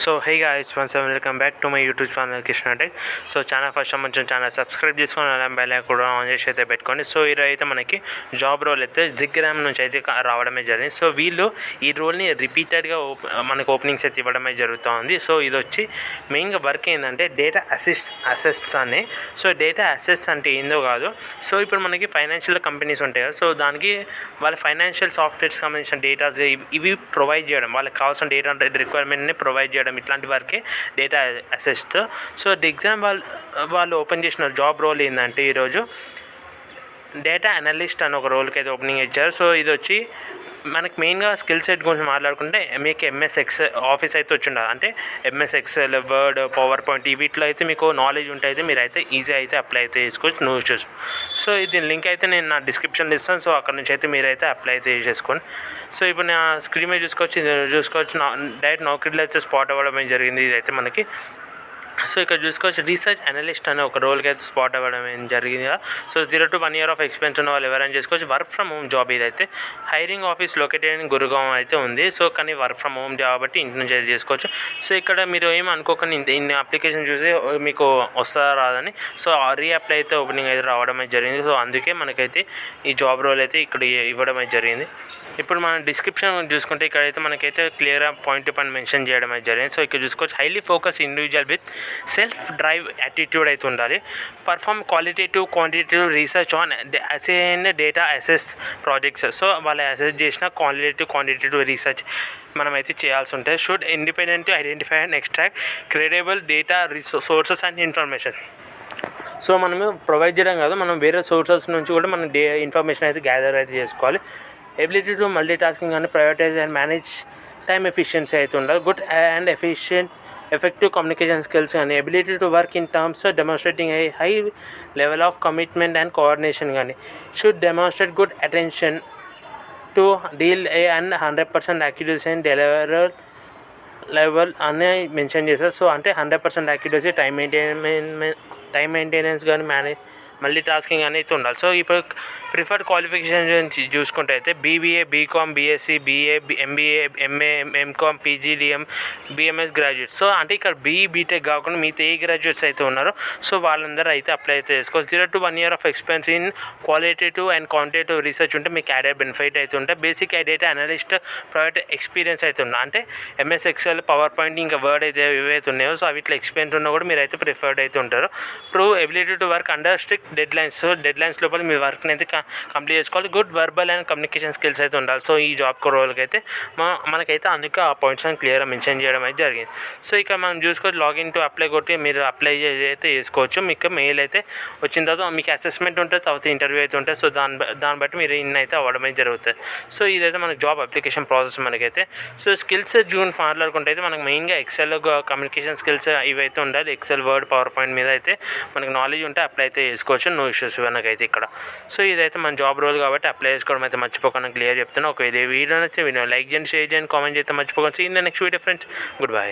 So hey guys, once welcome back to my YouTube channel Krishna tech. So channel first సంబంధించిన channel subscribe చేసుకొని అలా bell కూడా on చేసి అయితే పెట్టుకోండి. సో ఈరోజు అయితే మనకి జాబ్ రోల్ అయితే జిగ్రామ్ నుంచి అయితే రావడమే జరిగింది. సో వీళ్ళు ఈ రోల్ని రిపీటెడ్గా మనకు ఓపెనింగ్స్ అయితే ఇవ్వడమే జరుగుతూ ఉంది. సో ఇది వచ్చి మెయిన్గా వర్క్ ఏంటంటే డేటా అసెస్ట్ అని. సో డేటా అసెస్ట్ అంటే ఏందో కాదు. సో ఇప్పుడు మనకి ఫైనాన్షియల్ కంపెనీస్ ఉంటాయి కదా, సో దానికి వాళ్ళ ఫైనాన్షియల్ సాఫ్ట్వేర్స్కి సంబంధించిన డేటాస్ ఇవి ప్రొవైడ్ చేయడం, వాళ్ళకి కావాల్సిన డేటా రిక్వైర్మెంట్ని ప్రొవైడ్ చేయడం, ఇట్లాంటి వర్కే డేటా అసెస్ట్. సో ఎగ్జామ్ వాళ్ళు ఓపెన్ చేసిన జాబ్ రోల్ ఏంటంటే ఈరోజు డేటా అనలిస్ట్ అని ఒక రోల్కి అయితే ఓపెనింగ్ ఇచ్చారు. సో ఇది వచ్చి మనకి మెయిన్గా స్కిల్ సెట్ గురించి మాట్లాడుకుంటే మీకు ఎంఎస్ ఆఫీస్ అయితే వచ్చి ఉండాలి. అంటే MS Excel, word, power point వీటిలో అయితే మీకు నాలెడ్జ్ ఉంటే అయితే మీరు అయితే ఈజీ అయితే అప్లై అయితే చేసుకోవచ్చు. నువ్వు చూసు. సో దీని లింక్ అయితే నేను నా డిస్క్రిప్షన్లో ఇస్తాను. సో అక్కడ నుంచి అయితే మీరైతే అప్లై అయితే చేసుకోండి. సో ఇప్పుడు నా స్క్రీన్ మీద చూసుకోవచ్చు డైరెక్ట్ నౌకరీలో అయితే స్పాట్ అవ్వడం జరిగింది. ఇదైతే మనకి సో ఇక్కడ చూసుకోవచ్చు రీసెర్చ్ అనలిస్ట్ అనే ఒక రోల్కి అయితే స్పాట్ అవ్వడం జరిగింది కదా. So 0 to 1 year of experience ఉన్న వాళ్ళు ఎవరైనా చేసుకోవచ్చు. వర్క్ ఫ్రమ్ హోమ్ జాబ్ ఇదైతే. Hiring office located in Gurgaon అయితే ఉంది. సో కానీ వర్క్ ఫ్రమ్ హోమ్ జాబ్ బట్టి ఇంటి నుంచి అయితే చేసుకోవచ్చు. సో ఇక్కడ మీరు ఏమి అనుకోకండి ఇన్ని అప్లికేషన్ చూసి మీకు వస్తుందా రాదని. సో రీఅప్లై అయితే ఓపెనింగ్ అయితే రావడం అయితే జరిగింది. సో అందుకే మనకైతే ఈ జాబ్ రోల్ అయితే ఇక్కడ ఇవ్వడం అయితే జరిగింది. ఇప్పుడు మనం డిస్క్రిప్షన్ చూసుకుంటే ఇక్కడైతే మనకైతే క్లియర్గా పాయింట్ టు పాయింట్ మెన్షన్ చేయడం అయితే జరిగింది. సో ఇక్కడ చూసుకోవచ్చు highly focus individual with self drive attitude అయితే ఉండాలి. Perform qualitative quantitative research on assign data assess projects. So వాళ్ళు అసెస్ చేసిన క్వాంటిటేటివ్ రీసెర్చ్ మనమైతే చేయాల్సి ఉంటుంది. Should independent identify and extract credible data sources and information. So మనము provide చేయడం కాదు, మనం వేరే సోర్సెస్ నుంచి కూడా మనం ఇన్ఫర్మేషన్ అయితే గ్యాదర్ అయితే చేసుకోవాలి. ఎబిలిటీ టు మల్టీ టాస్కింగ్ అని prioritise and manage time efficiency అయితే ఉండాలి. Good and effective communication skills and ability to work in terms of demonstrating a high level of commitment and coordination కానీ should demonstrate good attention to deal and 100% accuracy and delivery level అని mention చేశారు. So అంటే 100% accuracy, time maintenance కానీ మళ్ళీ tasking అనేది ఉండాలి. So ఇప్పుడు preferred qualification చూసుకుంటే అయితే BBA, BCom, BSc, BA, MBA, MA, MCom, PGDM, BMS graduates. So అంటే ఇక్కడ బీటెక్ కాకుండా మిగతా ఏ గ్రాడ్యుయేట్స్ అయితే ఉన్నారో సో వాళ్ళందరూ అయితే అప్లై అయితే చేసుకోవచ్చు. 0 to 1 year of experience in qualitative and quantitative research ఉంటే మీకు యాడెడ్ బెనిఫిట్ అయితే ఉంటాయి. Basic data analyst private experience అయితే ఉన్నా అంటే ఎంఎస్ ఎక్సెల్, పవర్ పాయింట్, ఇంకా వర్డ్ అయితే ఏవైతే ఉన్నాయో సో వీటిలో ఎక్స్పీరియన్స్ ఉన్నా కూడా మీరు అయితే ప్రిఫర్డ్ అయితే ఉంటారు. Prove ability to work under strict deadlines. So deadlines లోపల మీ వర్క్ని అయితే కంప్లీట్ చేసుకోవాలి. Good verbal and communication skills అయితే ఉండాలి. సో ఈ జాబ్ రోల్కి అయితే మనకైతే అందుకే ఆ పాయింట్స్ అని క్లియర్గా మెన్షన్ చేయడం అయితే జరిగింది. సో ఇక్కడ మనం చూసుకోవచ్చు లాగిన్ టు అప్లై కొట్టి మీరు అప్లై అయితే చేసుకోవచ్చు. మీకు మెయిల్ అయితే వచ్చిన తర్వాత మీకు అసెస్మెంట్ ఉంటుంది, తర్వాత ఇంటర్వ్యూ అయితే ఉంటుంది. సో దాన్ని బట్టి మీరు ఇన్ అయితే అవ్వడం అయితే జరుగుతుంది. సో ఇదైతే మనకి జాబ్ అప్లికేషన్ ప్రాసెస్ మనకైతే. సో స్కిల్స్ గురించి మాట్లాడుకుంటే అయితే మనకు మెయిన్గా ఎక్సెల్ కమ్యూనికేషన్ స్కిల్స్ ఇవైతే ఉండాలి. ఎక్సెల్, వర్డ్, పవర్ పాయింట్ మీద అయితే మనకు నాలెడ్జ్ ఉంటే అప్లై అయితే చేసుకోవచ్చు. నో ఇష్యూస్ మనకైతే ఇక్కడ. సో ఇదైతే మన జాబ్ రోల్ కాబట్టి అప్లై చేసుకోవడం అయితే మర్చిపోకుండా క్లియర్ చెప్తున్నా. ఒక వీడియో నచ్చితే వీడియో లైక్ చేయండి, షేర్ చేయండి, కామెంట్ చేస్తే మర్చిపోకండి. See in the next video friends. Good by.